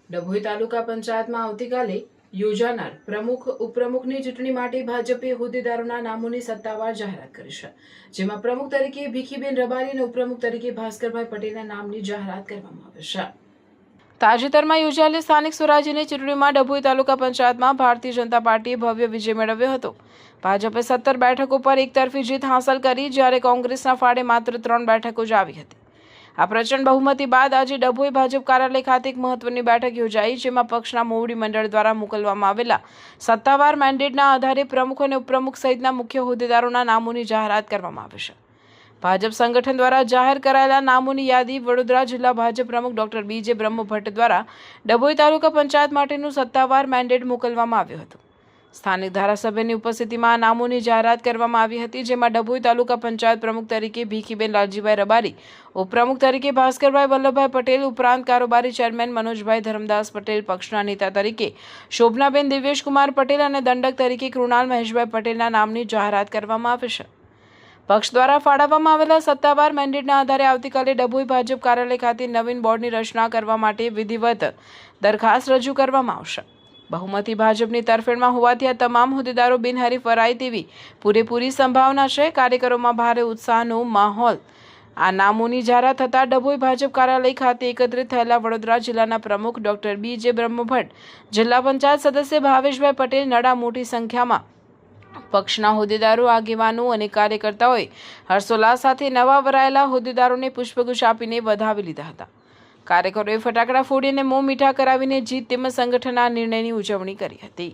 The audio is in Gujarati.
ડભોઈ તાલુકા પંચાયતમાં આવતીકાલે યોજાનાર પ્રમુખ ઉપપ્રમુખની ચૂંટણી માટે ભાજપે હોદ્દેદારોના નામોની સત્તાવાર જાહેરાત કરી છે, જેમાં પ્રમુખ તરીકે ભીખીબેન રબારી અને ઉપપ્રમુખ તરીકે ભાસ્કરભાઈ પટેલના નામની જાહેરાત કરવામાં આવી છે। તાજેતરમાં યોજાયેલી સ્થાનિક સ્વરાજ્યની ચૂંટણીમાં ડભોઈ તાલુકા પંચાયતમાં ભારતીય જનતા પાર્ટીએ ભવ્ય વિજય મેળવ્યો હતો। ભાજપે 17 બેઠકો પર એકતરફી જીત હાંસલ કરી, જ્યારે કોંગ્રેસના ફાળે માત્ર 3 બેઠકો જ આવી હતી। આ પ્રચંડ બહુમતી બાદ આજે ડભોઈ ભાજપ કાર્યાલય ખાતે એક મહત્વની બેઠક યોજાઈ, જેમાં પક્ષના મોવડી મંડળ દ્વારા મોકલવામાં આવેલા સત્તાવાર મેન્ડેટના આધારે પ્રમુખ અને ઉપપ્રમુખ સહિતના મુખ્ય હોદ્દેદારોના નામોની જાહેરાત કરવામાં આવી છે। ભાજપ સંગઠન દ્વારા જાહેર કરાયેલા નામોની યાદી વડોદરા જિલ્લા ભાજપ પ્રમુખ ડોક્ટર બીજે બ્રહ્મભટ્ટ દ્વારા ડભોઈ તાલુકા પંચાયત માટેનું સત્તાવાર મેન્ડેટ મોકલવામાં આવ્યું હતું। સ્થાનિક ધારાસભ્યની ઉપસ્થિતિમાં આ નામોની જાહેરાત કરવામાં આવી હતી, જેમાં ડભોઈ તાલુકા પંચાયત પ્રમુખ તરીકે ભીખીબેન લાલજીભાઈ રબારી, ઉપપ્રમુખ તરીકે ભાસ્કરભાઈ વલ્લભભાઈ પટેલ, ઉપરાંત કારોબારી ચેરમેન મનોજભાઈ ધરમદાસ પટેલ, પક્ષના નેતા તરીકે શોભનાબેન દિવ્યેશકુમાર પટેલ અને દંડક તરીકે કૃણાલ મહેશભાઈ પટેલના નામની જાહેરાત કરવામાં આવી છે। પક્ષ દ્વારા ફાળવવામાં આવેલા સત્તાવાર મેન્ડેટના આધારે આવતીકાલે ડભોઈ ભાજપ કાર્યાલય ખાતે નવીન બોર્ડની રચના કરવા માટે વિધિવત દરખાસ્ત રજૂ કરવામાં આવશે। બહુમતી ભાજપની તરફેણમાં હોવાથી આ તમામ હોદ્દેદારો બિનહરીફ વરાય તેવી પૂરેપૂરી સંભાવના છે। કાર્યકરોમાં ભારે ઉત્સાહનો માહોલ। આ નામોની જાહેરાત થતાં ડભોઈ ભાજપ કાર્યાલય ખાતે એકત્રિત થયેલા વડોદરા જિલ્લાના પ્રમુખ ડોક્ટર બીજે બ્રહ્મભટ્ટ, જિલ્લા પંચાયત સદસ્ય ભાવેશભાઈ પટેલ નડા મોટી સંખ્યામાં પક્ષના હોદ્દેદારો, આગેવાનો અને કાર્યકર્તાઓએ હર્ષોલ્લાસ સાથે નવા વરાયેલા હોદ્દેદારોને પુષ્પગુચ્છ આપીને વધાવી લીધા હતા। કાર્યકરોએ ફટાકડા ફોડીને મોં મીઠા કરાવીને જીત તેમજ સંગઠનના નિર્ણયની ઉજવણી કરી હતી।